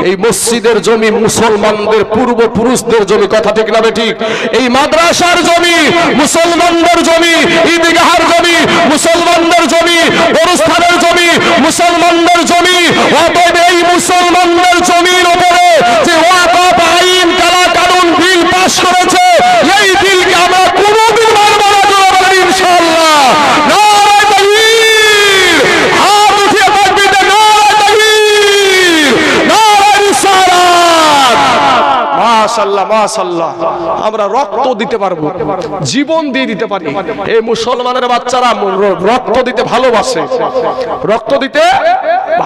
এই মসজিদের জমি মুসলমানদের পূর্বপুরুষদের জমি, কথা ঠিক না ঠিক? এই মাদ্রাসার জমি মুসলমানদের জমি, ঈদগাহের জমি মুসলমানদের জমি, অনুষ্ঠানের জমি মুসলমানদের জমি। অতএব এই মুসলমানদের জমির উপরে যে ওয়াকফ আইন কালা কানুন বিল পাস করেছে, এই বিলকে আমরা কোনোদিন মানব না, ইনশাআল্লাহ। নারায়ে তাকবীর, হাত উঠিয়ে তাকবীর, নারায়ে তাকবীর, নারায়ে রিসালাত। মাশাআল্লাহ মাশাআল্লাহ, আমরা রক্ত দিতে পারবো, জীবন দিয়ে দিতে পারি। এই মুসলমানের বাচ্চারা রক্ত দিতে ভালোবাসে, রক্ত দিতে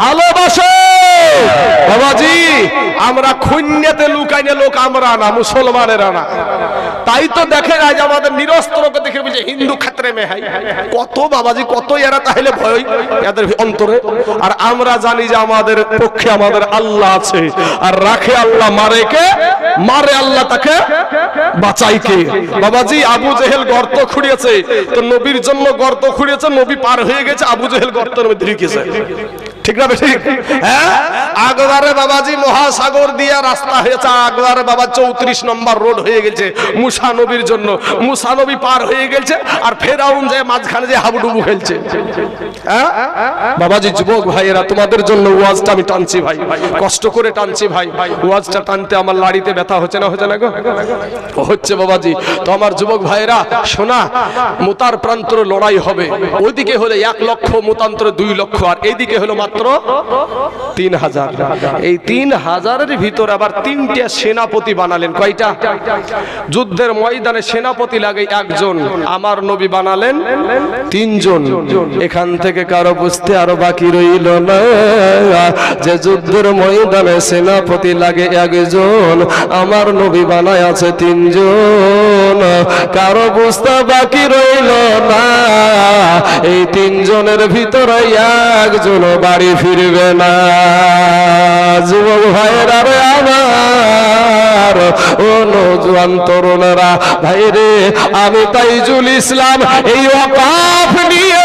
ভালোবাসে বাবাজি। আমরা খুন্যাতে লুকাইনে লোক আমরা না, মুসলমানেরা না। তাই তো দেখেন আজ আমাদের নিরস্ত্রকে দেখে বলছে হিন্দু খাতরে মে হাই। কত বাবাজি, কত এরা তাহলে ভয় এদের অন্তরে। আর আমরা জানি যে আমাদের পক্ষে আমাদের আল্লাহ আছে, আর রাখে আল্লাহ, মারে কে? মারে আল্লাহ, তাকে বাঁচাই কে? বাবাজি, আবু জেহেল গর্ত খুঁড়িয়েছে, তো নবীর জন্য গর্ত খুঁড়িয়েছে, নবী পার হয়ে গেছে, আবু জেহেল গর্তের মধ্যে ঢুকেছে। ঠিক না ঠিক? হ্যাঁ, আগবারে বাবাজি মহাসাগর দিয়ে রাস্তা হয়েছে, আগবারে বাবা 34 নম্বর রোড হয়ে গেছে মুসা নবীর জন্য। মুসা নবী পার হয়ে গেছে, আর ফেরাউন যায় মাঝখানে যে হাবুডুবু খেলছে। হ্যাঁ বাবাজি, যুবক ভাইয়েরা, তোমাদের জন্য ওয়াজটা আমি টানছি ভাই, কষ্ট করে টানছি ভাই। ওয়াজটা টানতে আমার লাড়িতে ব্যথা হচ্ছে না? হচ্ছে না গো? হচ্ছে বাবাজি। তো আমার যুবক ভাইয়েরা শোনা, মুতার প্রান্তর লড়াই হবে। ওইদিকে হলে 1 লক্ষ, মুতান্তরে 2 লক্ষ, আর এইদিকে হলো মাত্র 3000। এই 3000-এর ভিতর আবার 3টা সেনাপতি বানালেন। কয়টা? যুদ্ধের ময়দানে সেনাপতি লাগে 1 জন, আমার নবী বানালেন 3 জন। এখান থেকে কারো বুঝতে আরো বাকি রইল না যে যুদ্ধের ময়দানে সেনাপতি লাগে 1 জন, আমার নবী বানায় আছে 3 জন। কারো বুঝতে বাকি রইল না এই 3 জনের ভিতরে 1 জন বাড়ি ফিরবে না। যুবক ভাইরা রে আমার, ও নওজোয়ান তরুণরা ভাইরে, আমি তাইজুল ইসলাম এই ওয়াকফ নিয়ে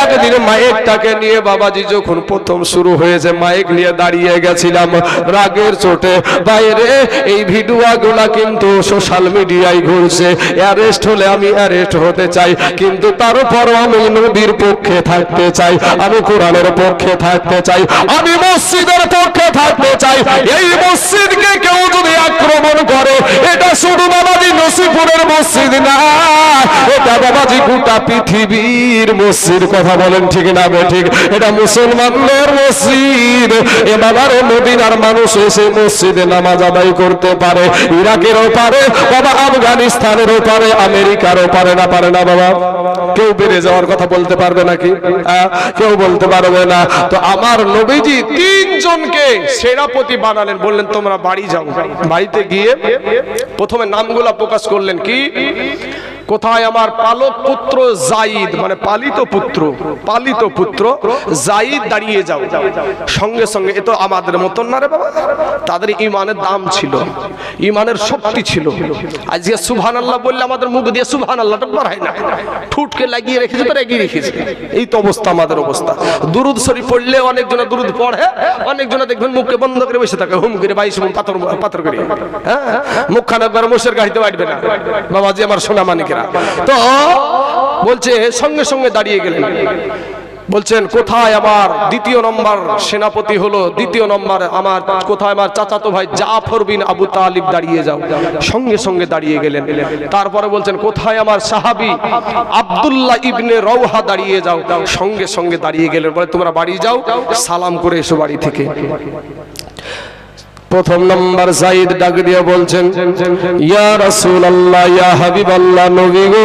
একদিন মাইকটাকে নিয়ে বাবাজি যখন প্রথম শুরু হয়েছে, মাইক নিয়ে দাঁড়িয়ে গেছিলাম রাগের চোটে। বাইরে এই ভিডিওগুলা কিন্তু সোশ্যাল মিডিয়ায় ঘুরছে। অ্যারেস্ট হলে আমি অ্যারেস্ট হতে চাই, কিন্তু তারপরও আমি নবীর পক্ষে থাকতে চাই, আমি কোরআনের পক্ষে থাকতে চাই, আমি মসজিদের পক্ষে থাকতে চাই। এই মসজিদকে কেউ যদি আক্রমণ করে, এটা শুধু বাবাজি নসিপুরের মসজিদ না, এটা বাবাজি গোটা পৃথিবীর মসজিদ। কথা বলেন ঠিক না ঠিক? এটা মুসলমানদের মসজিদ। এ বাবার মদিনার মানুষ এসে মসজিদে নামাজ আদায় করতে পারে, ইরাকেরও পারে বাবা, আফগানিস্তানেরও পারে, আমেরিকারও পারে না? পারে না বাবা? কেউ বেড়ে যাওয়ার কথা বলতে পারবে নাকি? কেউ বলতে পারবে না। তো আমার নবীজি 3 জনকে সেনাপতি বানালেন, বললেন তোমরা বাড়ি যাও। বাড়িতে গিয়ে প্রথমে নামগুলা প্রকাশ করলেন। কি? কোথায় আমার পালক পুত্র জাইদ, মানে পালিত পুত্র জাইদ, দাঁড়িয়ে যাও। সঙ্গে সঙ্গে, এ তো আমাদের মতন না রে বাবা, তাদের ইমানের দাম ছিল, ইমানের শক্তি ছিল। আজকে সুবহানাল্লাহ বললে আমাদের মুখ দিয়ে সুবহানাল্লাহটা বাড়ায় না, ঠুটকে লাগিয়ে রেখেছে, তো লাগিয়ে রেখেছে। এই তো অবস্থা আমাদের অবস্থা। দুরুদ শরীফ পড়লে অনেকজনে দুরুদ পড়ে, অনেকজনে দেখবেন মুখকে বন্ধ করে বসে থাকে, হুম করে 22 মন পাথর করে। হ্যাঁ, মুখখানা একবার মোষের গাড়িতে বাড়বে না বাবাজি আমার সোনা মানিকেরা। তো বলছে সঙ্গে সঙ্গে দাঁড়িয়ে গেলেন, বলছেন কোথায় আমার 2 নম্বর সেনাপতি হলো, 2 নম্বর আমার কোথায় আমার চাচাতো ভাই জাফর বিন আবু তালিব, দাঁড়িয়ে যাও। সঙ্গে সঙ্গে দাঁড়িয়ে গেলেন। তারপরে বলছেন কোথায় আমার সাহাবী আব্দুল্লাহ ইবনে রওহা, দাঁড়িয়ে যাও। সঙ্গে সঙ্গে দাঁড়িয়ে গেলেন। বলে তোমরা বাড়ি যাও, সালাম করে এসো বাড়ি থেকে। প্রথম নম্বর জাইদ ডাক দিয়ে বলছেন, ইয়া রাসূলুল্লাহ, ইয়া হাবিবাল্লাহ, নবী গো,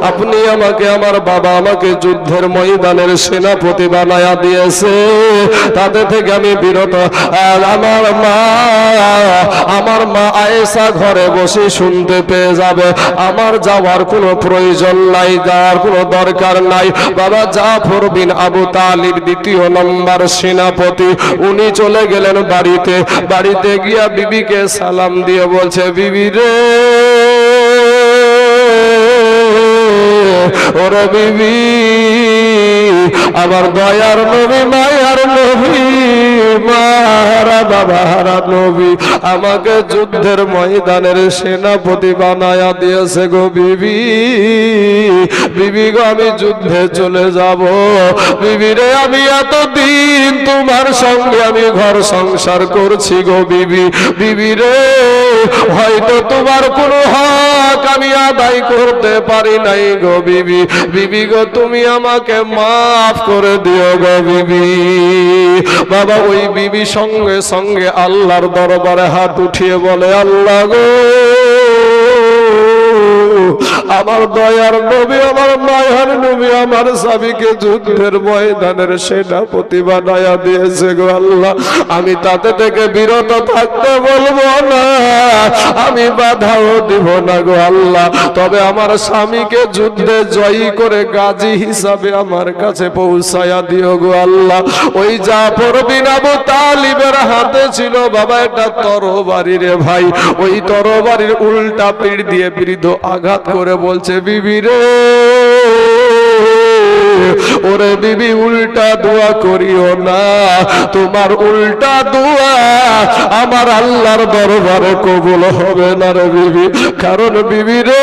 আপনি আমাকে, আমার বাবা আমাকে যুদ্ধের ময়দানের সেনাপতি বানায়া দিয়েছে, তাতে থেকে আমি বিরত। আর আমার মা আয়েশা ঘরে বসে শুনতে পেয়ে যাবে, আমার যাওয়ার কোনো প্রয়োজন নাই, যাওয়ার কোনো দরকার নাই। বাবা জাফর বিন আবু তালিব দ্বিতীয় নম্বর সেনাপতি, উনি চলে গেলেন বাড়িতে। বাড়িতে গিয়া বিবিকে সালাম দিয়ে বলছে, বিবি রে, ওরে বিবি, আমার দয়ার নবী, মায়ার নবী, মারা বাবার নবী আমাকে যুদ্ধের ময়দানের সেনাপতি বানায়া দিয়েছে গো বিবি। বিবি গো, আমি যুদ্ধে চলে যাব। বিবি রে, আমি এতদিন তোমার সঙ্গে আমি ঘর সংসার করছি গো বিবি। বিবি রে, হয়তো তোমার কোনো হক আমি আদায় করতে পারি নাই গো বিবি। বিবি গো, তুমি আমাকে মাফ করে দিও গো বিবি। বাবা ওই বিবি সঙ্গে সঙ্গে আল্লাহর দরবারে হাত উঠিয়ে বলে, আল্লাহ গো, আমার দয়ার নবী, আমার মায়ার নবী আমার স্বামীকে যুদ্ধের ময়দানের সেনাপতি বানায়া দিয়েছে গো আল্লাহ। আমি তাতে থেকে বিরত থাকতে বলবো না, আমি বাধাও দিব না গো আল্লাহ। তবে আমার স্বামীকে যুদ্ধে জয়ী করে গাজী হিসাবে আমার কাছে পৌঁছায়া দিও গো আল্লাহ। ওই জাফর বিন আবু তালিবের হাতে ছিল বাবা একটা তরবারি রে ভাই। ওই তরবারির উল্টা পিঠ দিয়ে বৃদ্ধ আঘাত করে বলছে, বিবি রে, ওরে বিবি, উল্টা দোয়া করিও না, তোমার উল্টা দোয়া আমার আল্লাহর দরবারে কবুল হবে না রে বিবি। কারণ বিবি রে,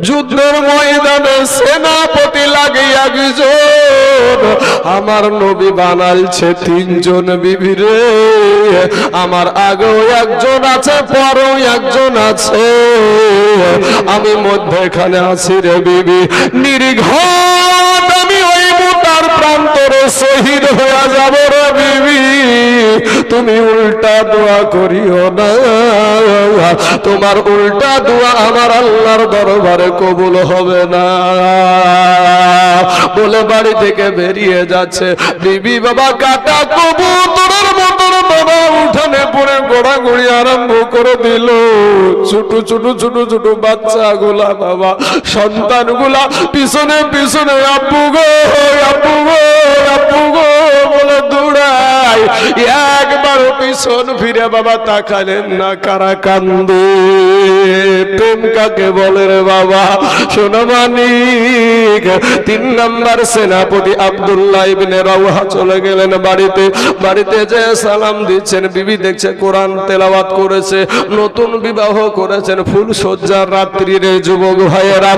যুদ্ধের ময়দানে সেনাপতি লাগে একজন, আমার নবী বানাইছে তিনজন বিবি রে। আমার আগেও একজন আছে, পরেও একজন আছে, আমি মধ্যেখানে আছি রে বিবি। নির্ঘাত আমি ওই মোটার প্রান্তরে শহীদ হয়ে যাব রে বিবি। তুমি উল্টা দোয়া করিও না, তোমার উল্টা দোয়া আমার আল্লাহর দরবারে কবুল হবে না। বলে বাড়ি থেকে বেরিয়ে যাচ্ছে। বিবি বাবা কাটা কবুতরের মতন বাবা উঠানে পড়ে গোড়াগড়ি আরম্ভ করে দিল। ছোট ছোট ছোট ছোট বাচ্চাগুলা বাবা, সন্তানগুলা পিছনে পিছনে আব্বু গো, আব্বু গো, আব্বু গো বলে দৌড়ায়। একবারও পিছন ফিরে বাবা তাকালেন না। কারা কান্দে? প্রেম কাকে বলে রে বাবা? শোনো মানিক, 3 নম্বর সেনাপতি আব্দুল্লাহ ইবনে রাওহা চলে গেলেন বাড়িতে। বাড়িতে যে সালাম দিচ্ছেন, বিবি দেখছে কোরআন তেলাওয়াত করেছে, নতুন বিবাহ করেছেন, ফুল সজ্জার রাত্রির যুবক ভাইয়েরা,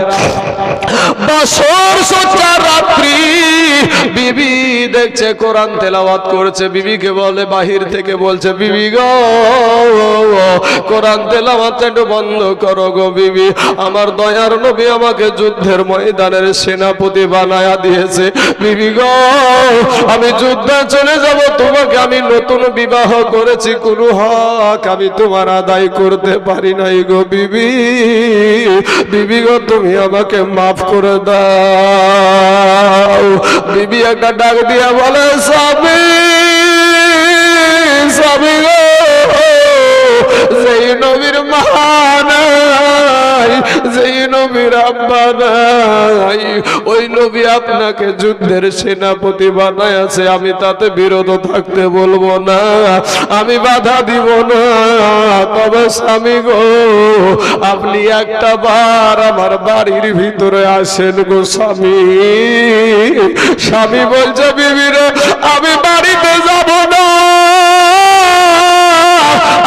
বাসর সজ্জার রাত্রি। বিবি দেখছে কোরআন তেলাওয়াত করেছে। বিবিকে বলে, বাহির থেকে বলছে, বিবি গো, কোরআন তেলাওয়াত একটু বন্ধ করো গো বিবি। আমার দয়ার নবী আমাকে যুদ্ধের ময়দানের সেনাপতি বানায়া দিয়েছে। বিবি গো, আমি যুদ্ধে চলে যাব, তোমাকে আমি নতুন বিবাহ করেছি, কোনো হক আমি তোমার আদায় করতে পারি নাই গো বিবি। বিবি গো, তুমি আমাকে মাফ করে দাও। বিবি একটা ডাক দিয়া বলে, স্বামী, স্বামী গো, যেই নবীর মা নাই, যেই নবীর আব্বা নাই, ওই নবী আপনাকে যুদ্ধের সেনাপতি বানায় আছে, আমি তাতে বিরত থাকতে বলবো না, আমি বাধা দিব না। তবে স্বামী গো, আপনি একটা বার আমার বাড়ির ভিতরে আসেন গো স্বামী। স্বামী বলছে, বিবি রে, আমি বাড়িতে যাব না।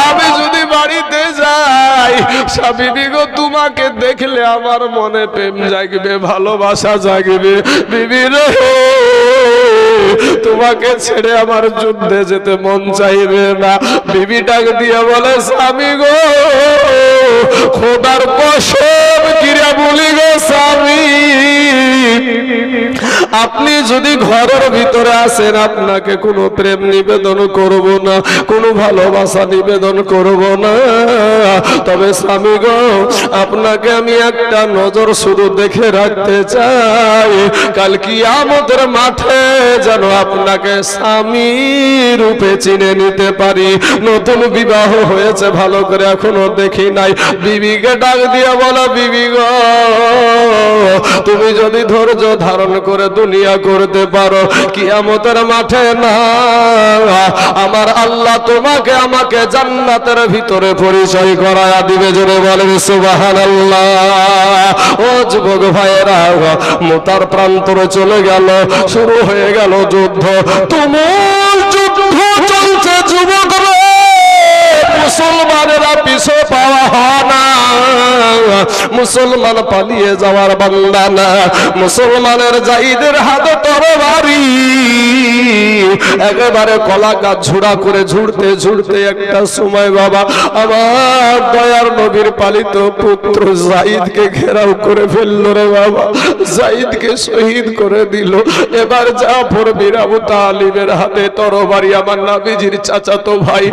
আমি যদি বাড়িতে যাই, স্বামী গো, তোমাকে দেখলে আমার মনে প্রেম জাগবে, ভালোবাসা জাগবে। বিবি রে, তোমাকে ছেড়ে আমার যুদ্ধে যেতে মন চাইবে না। বিবি ডাক দিয়ে বলে, স্বামী গো, খোদার কসম কিরে বলি গো স্বামী, আপনি যদি ঘরের ভিতরে আসেন আপনাকে কোনো প্রেম নিবেদন করব না, কোনো ভালোবাসা নিবেদন করব না, তবে স্বামী গো আপনাকে আমি একটা নজর শুধু দেখে রাখতে চাই, কাল কিয়ামতের মাঠে যেন আপনাকে স্বামী রূপে চিনে নিতে পারি। নতুন বিবাহ হয়েছে, ভালো করে এখনো দেখি নাই। বিবিকে ডাক দিয়ে বলো, বিবি গো তুমি যদি ধৈর্য ধারণ করে দুনিয়া করতে পারো, কিয়ামতের মাঠে না আমার আল্লাহ তোমাকে আমাকে জান্নাতের ভিতরে পরিচয় করায়া দিবে। জোরে বলেন সুবহানাল্লাহ। ও যুবক ভাইয়েরা, মুতার প্রান্তরে চলে গেল, শুরু হয়ে গেল যুদ্ধ, তুমুল যুদ্ধ চলছে যুবক, মুসলমানেরা পিছু পাওয়া হয় না, মুসলমান পালিয়ে যাওয়ার বান্দা না, মুসলমানের জাইদের হাতে তরবারি, একেবারে কলা গাছ ঝুড়া করে ঝুড়তে ঝুড়তে একটা সময় বাবা আমার দয়ার নবীর পালিত পুত্র জাইদকে ঘেরাও করে ফেললো রে বাবা, জাইদকে শহীদ করে দিল। এবার জাফর বিন আবু তালিবের হাতে তরবারি, আমার নবীজির চাচাতো ভাই,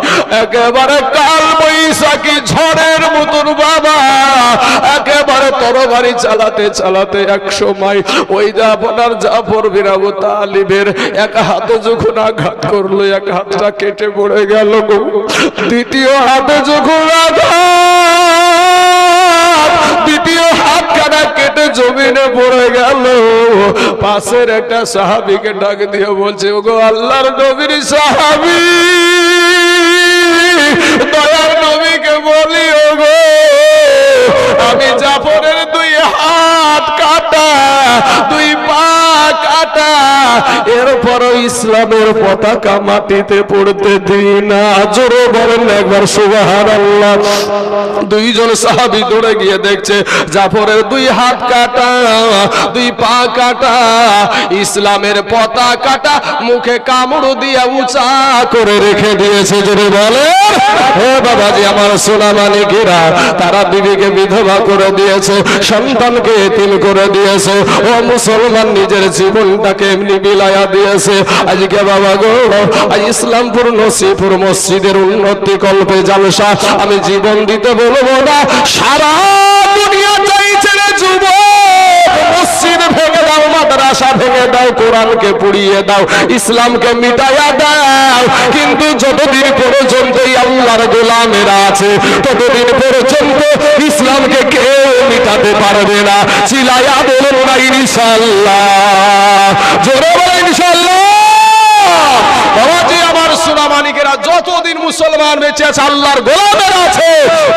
একেবারে কাল বৈশাখী ঝড়ের মতন বাবা একেবারে তরবারি চালাতে চালাতে এক সময় ওই আপনার জাফর বিন আবু তালিবের এক হাতে যখন আঘাত করলো, এক হাতটা কেটে পড়ে গেল, দ্বিতীয় হাতে যখন আঘাত, দ্বিতীয় হাত কাটা কেটে জমিনে পড়ে গেল। পাশের একটা সাহাবীকে ডাক দিয়ে বলছে, ওগো আল্লাহর নবীর সাহাবী, দয়ার নবীকে বলি, ওগো আমি জাফরের দুই হাত কাটা, দুই পা কাটা, এরপরও ইসলামের পতাকা মাটিতে পড়তে দিই না। জোরে বলেন একবার সুবহানাল্লাহ। দুইজন সাহাবী দৌড়ে গিয়ে দেখছে জাফরের দুই হাত কাটা, দুই পা কাটা, ইসলামের পতাকাটা মুখে কামড় দিয়ে উঁচা করে রেখে দিয়েছে। জোরে বলে হে বাবাজি আমার সোনা মানিকেরা, তারা বিবিকে বিধবা করে দিয়েছে, সন্তানকে এতিম করে দিয়েছে, ও মুসলমান নিজের জীবনটাকে এমনি বিলায়া দিয়েছে। আজকে বাবা গো, আজ ইসলামপুর নসিপুর মসজিদের উন্নতি কল্পে জালসা আমি জীবন দিতে বলবো না, সারা দুনিয়া চাইছে রে যুবক, মসজিদ ভেঙে দাও, মাদ্রাসা ভেঙে দাও, কোরআনকে পুড়িয়ে দাও, ইসলামকে মিটাইয়া দাও, কিন্তু যতদিন পর্যন্ত আল্লাহর গোলামেরা আছে ততদিন পর্যন্ত ইসলামকে কেউ মিটাতে পারবে না। চিলাইয়া বলুন না ইনশাআল্লাহ, জোরে বলেন ইনশাআল্লাহ। বাবাজি আমার সোনা মানিকেরা, যতদিন মুসলমান বেঁচে আছে, আল্লাহর গোলামেরা আছে,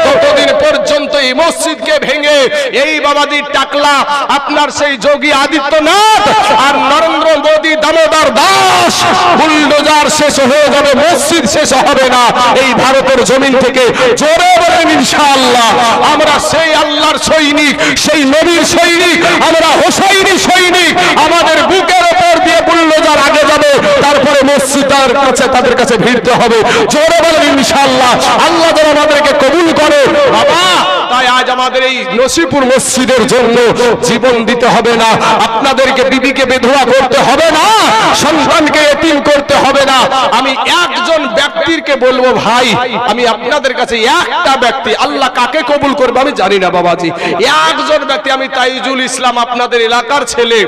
ততদিন পর্যন্ত এই মসজিদকে ভেঙে এই বাবাজি টাকলা আপনার সেই যোগী আদিত্যনাথ আর নরেন্দ্র মোদী দামোদর দাস বুলডোজার শেষ হয়ে যাবে, মসজিদ শেষ হবে না এই ভারতের জমিন থেকে। জোরে বলেন ইনশাআল্লাহ। আমরা সেই আল্লাহর সৈনিক, সেই নবীর সৈনিক, আমরা হোসাইনি সৈনিক, আমাদের বুকের উপর দিয়ে বুলডোজার আগে যাবে, তারপরে মসজিদের কাছে তাদের কাছে ভিড়তে হবে। জোরে বলেন ইনশাআল্লাহ। আল্লাহ যেন আমাদেরকে কবুল করে বাবা। তাই আজ আমাদের এই নসিপুর মসজিদের জন্য জীবন দিতে হবে না, আপনাদেরকে বিবিকে বিধবা করতে হবে না, সন্তানকে এতিম করতে হবে না। আমি একজন ব্যক্তিকে বলবো, ভাই আমি আপনাদের কাছে একটা ব্যক্তি, আল্লাহ কাকে কবুল করবে আমি জানি না বাবাজি, একজন ব্যক্তি, আমি তাইজুল ইসলাম আপনাদের এলাকার ছেলে,